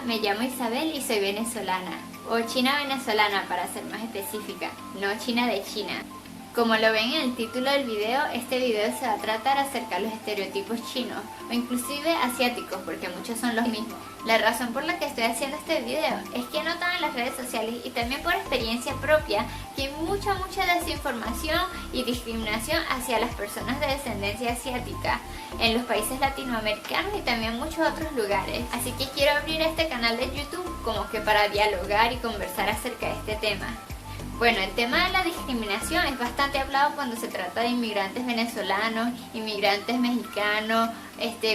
me llamo Isabel y soy venezolana, o china venezolana para ser más específica, no china de China. Como lo ven en el título del video, este video se va a tratar acerca de los estereotipos chinos, o inclusive asiáticos, porque muchos son los mismos. La razón por la que estoy haciendo este video es que he notado en las redes sociales y también por experiencia propia que hay mucha desinformación y discriminación hacia las personas de descendencia asiática en los países latinoamericanos y también en muchos otros lugares. Así que quiero abrir este canal de YouTube como que para dialogar y conversar acerca de este tema. Bueno, el tema de la discriminación es bastante hablado cuando se trata de inmigrantes venezolanos, inmigrantes mexicanos,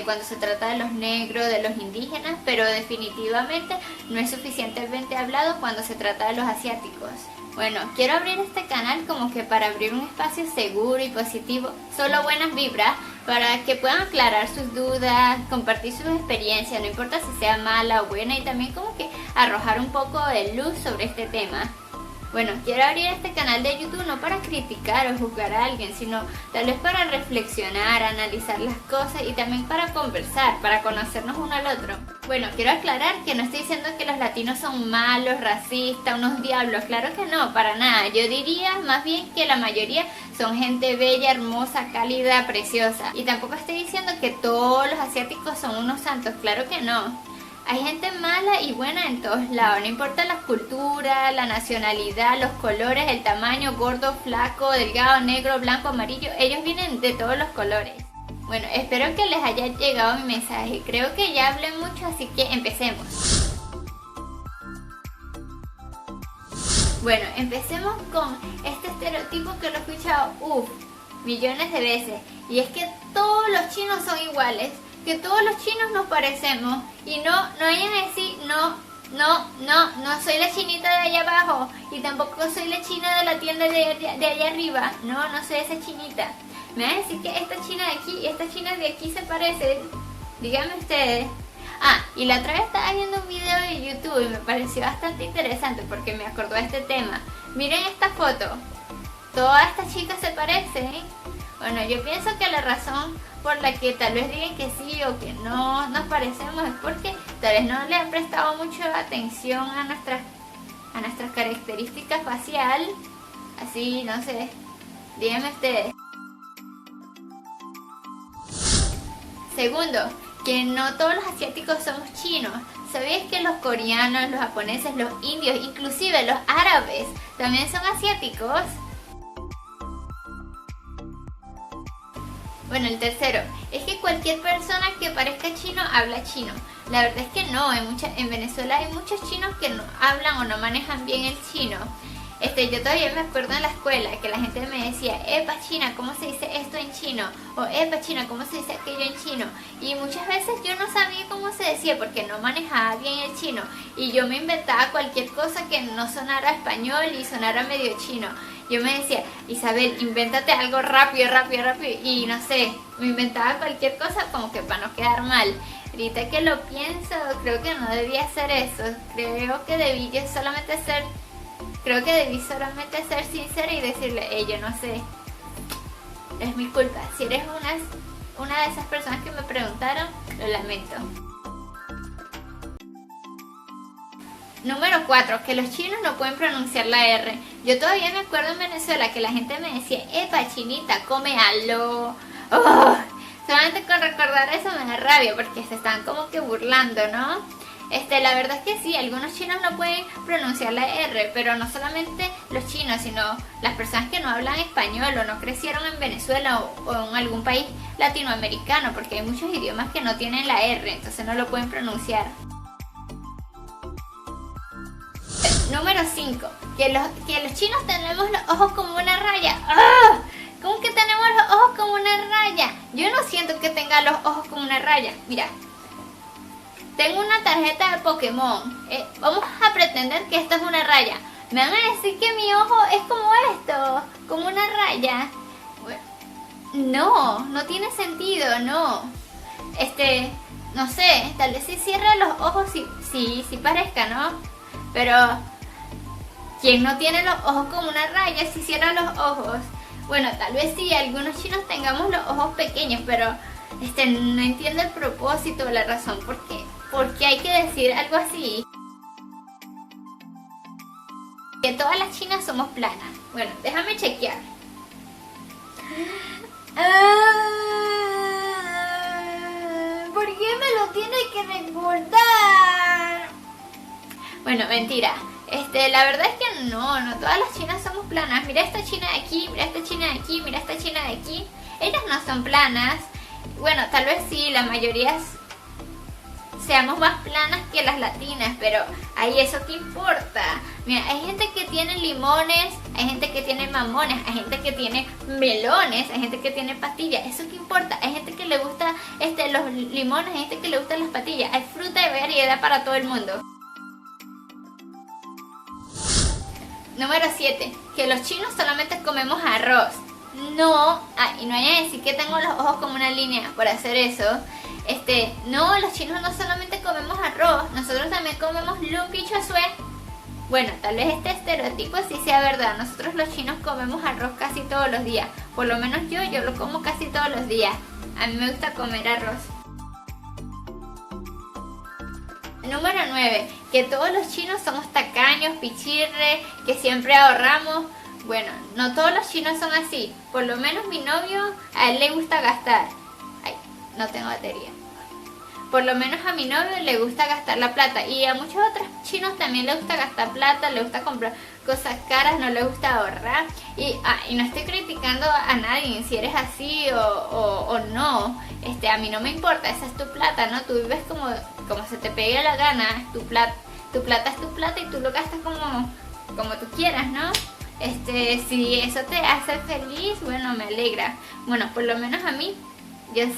cuando se trata de los negros, de los indígenas, pero definitivamente no es suficientemente hablado cuando se trata de los asiáticos. Bueno, quiero abrir este canal como que para abrir un espacio seguro y positivo, solo buenas vibras, para que puedan aclarar sus dudas, compartir sus experiencias, no importa si sea mala o buena, y también como que arrojar un poco de luz sobre este tema. Bueno, quiero abrir este canal de YouTube no para criticar o juzgar a alguien, sino tal vez para reflexionar, analizar las cosas y también para conversar, para conocernos uno al otro. Bueno, quiero aclarar que no estoy diciendo que los latinos son malos, racistas, unos diablos, claro que no, para nada. Yo diría más bien que la mayoría son gente bella, hermosa, cálida, preciosa. Y tampoco estoy diciendo que todos los asiáticos son unos santos, claro que no. Hay gente mala y buena en todos lados, no importa la cultura, la nacionalidad, los colores, el tamaño, gordo, flaco, delgado, negro, blanco, amarillo, ellos vienen de todos los colores. Bueno, espero que les haya llegado mi mensaje, creo que ya hablé mucho, así que empecemos. Bueno, empecemos con este estereotipo que lo he escuchado, millones de veces, y es que todos los chinos son iguales. Que todos los chinos nos parecemos y no vayan a decir no soy la chinita de allá abajo y tampoco soy la china de la tienda de allá arriba, no soy esa chinita. Me van a decir que esta china de aquí y esta china de aquí se parecen, díganme ustedes. Y la otra vez estaba viendo un video de YouTube y me pareció bastante interesante porque me acordó de este tema. Miren esta foto, todas estas chicas se parecen. Bueno, yo pienso que la razón por la que tal vez digan que sí o que no nos parecemos es porque tal vez no le han prestado mucha atención a nuestras características facial. Así, no sé, díganme ustedes. Segundo, que no todos los asiáticos somos chinos. ¿Sabías que los coreanos, los japoneses, los indios, inclusive los árabes también son asiáticos? Bueno, el tercero, es que cualquier persona que parezca chino habla chino. La verdad es que no, en Venezuela hay muchos chinos que no hablan o no manejan bien el chino. Yo todavía me acuerdo en la escuela que la gente me decía, epa china, ¿cómo se dice esto en chino? O epa china, ¿cómo se dice aquello en chino? Y muchas veces yo no sabía cómo se decía porque no manejaba bien el chino. Y yo me inventaba cualquier cosa que no sonara español y sonara medio chino. Yo me decía, Isabel, invéntate algo rápido, y no sé, me inventaba cualquier cosa como que para no quedar mal. Ahorita que lo pienso, creo que no debía hacer eso, creo que debí solamente ser sincera y decirle, yo no sé, es mi culpa. Si eres una de esas personas que me preguntaron, lo lamento. Número 4, que los chinos no pueden pronunciar la R. Yo todavía me acuerdo en Venezuela que la gente me decía, epa chinita, come algo. Solamente con recordar eso me da rabia porque se están como que burlando, ¿no? La verdad es que sí, algunos chinos no pueden pronunciar la R, pero no solamente los chinos, sino las personas que no hablan español o no crecieron en Venezuela o en algún país latinoamericano, porque hay muchos idiomas que no tienen la R, entonces no lo pueden pronunciar. Número 5, que los chinos tenemos los ojos como una raya. ¿Cómo que tenemos los ojos como una raya? Yo no siento que tenga los ojos como una raya. Mira, tengo una tarjeta de Pokémon. Vamos a pretender que esto es una raya. Me van a decir que mi ojo es como esto, como una raya. Bueno, no tiene sentido, no. No sé, tal vez si cierra los ojos sí parezca, ¿no? Pero ¿quién no tiene los ojos como una raya si cierra los ojos? Bueno, tal vez sí, algunos chinos tengamos los ojos pequeños, pero no entiendo el propósito o la razón por qué ¿Por qué hay que decir algo así? Que todas las chinas somos planas. Bueno, déjame chequear. ¿Por qué me lo tiene que recordar? Bueno, mentira. La verdad es que no todas las chinas somos planas. Mira esta china de aquí, mira esta china de aquí, mira esta china de aquí. Ellas no son planas. Bueno, tal vez sí, la mayoría seamos más planas que las latinas, pero ahí eso qué importa. Mira, hay gente que tiene limones, hay gente que tiene mamones, hay gente que tiene melones, hay gente que tiene patillas. Eso qué importa. Hay gente que le gusta los limones, hay gente que le gustan las patillas. Hay fruta y variedad para todo el mundo. Número 7. Que los chinos solamente comemos arroz. No, y no hay a decir que tengo los ojos como una línea por hacer eso. No, los chinos no solamente comemos arroz, nosotros también comemos lumpia y chasué. Bueno, tal vez este estereotipo sí sea verdad. Nosotros los chinos comemos arroz casi todos los días. Por lo menos yo lo como casi todos los días. A mí me gusta comer arroz. Número 9. Que todos los chinos somos tacaños, pichirre, que siempre ahorramos. Bueno, no todos los chinos son así. Por lo menos mi novio, a él le gusta gastar. Ay, no tengo batería. Por lo menos a mi novio le gusta gastar la plata. Y a muchos otros chinos también le gusta gastar plata, le gusta comprar cosas caras, no le gusta ahorrar. Y no estoy criticando a nadie si eres así o no. A mí no me importa, esa es tu plata, ¿no? Tú vives como se te pegue la gana, es tu plata es tu plata y tú lo gastas como tú quieras, ¿no? Si eso te hace feliz, bueno, me alegra. Bueno, por lo menos a mí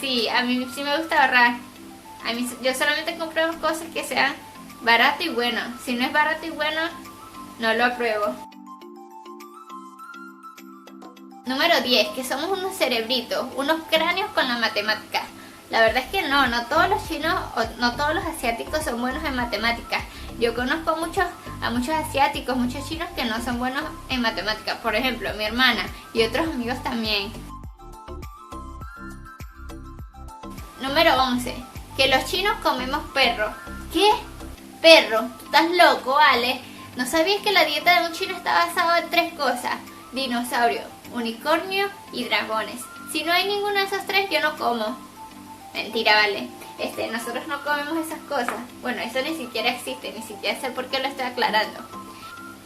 sí me gusta ahorrar. Yo solamente compro cosas que sean barato y bueno. Si no es barato y bueno, no lo apruebo. Número 10, que somos unos cerebritos, unos cráneos con la matemática. La verdad es que no todos los chinos o no todos los asiáticos son buenos en matemáticas. Yo conozco a muchos asiáticos, muchos chinos que no son buenos en matemáticas. Por ejemplo, mi hermana y otros amigos también. Número 11, que los chinos comemos perro. ¿Qué? ¿Perro? ¿Tú estás loco, Ale? ¿No sabías que la dieta de un chino está basada en 3 cosas? Dinosaurio, unicornio y dragones. Si no hay ninguno de esos 3, yo no como. Mentira, vale. Nosotros no comemos esas cosas. Bueno, eso ni siquiera existe, ni siquiera sé por qué lo estoy aclarando.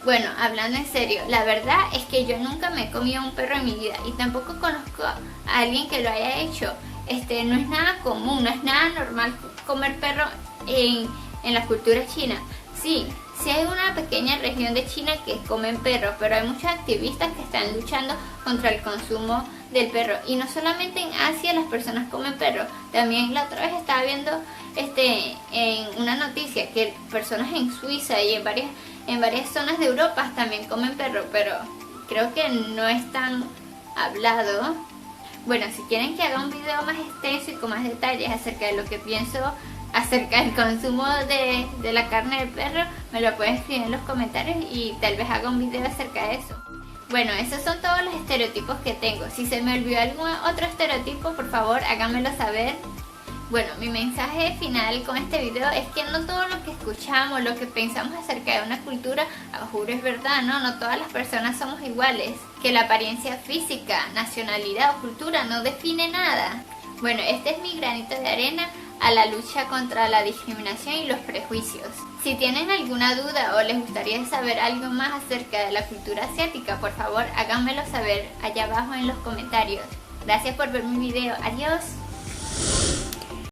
Bueno, hablando en serio, la verdad es que yo nunca me he comido un perro en mi vida y tampoco conozco a alguien que lo haya hecho. No es nada común, no es nada normal comer perro en la cultura china. Sí hay una pequeña región de China que comen perro, pero hay muchos activistas que están luchando contra el consumo del perro. Y no solamente en Asia las personas comen perro, también la otra vez estaba viendo en una noticia que personas en Suiza y en varias zonas de Europa también comen perro, pero creo que no es tan hablado. Bueno, si quieren que haga un video más extenso y con más detalles acerca de lo que pienso acerca del consumo de la carne del perro, me lo pueden escribir en los comentarios y tal vez haga un video acerca de eso. Bueno, esos son todos los estereotipos que tengo. Si se me olvidó algún otro estereotipo, por favor háganmelo saber. Bueno, mi mensaje final con este video es que no todo lo que escuchamos, lo que pensamos acerca de una cultura, juro es verdad, no todas las personas somos iguales. Que la apariencia física, nacionalidad o cultura no define nada. Bueno, este es mi granito de arena a la lucha contra la discriminación y los prejuicios. Si tienen alguna duda o les gustaría saber algo más acerca de la cultura asiática, por favor háganmelo saber allá abajo en los comentarios. Gracias por ver mi video. Adiós.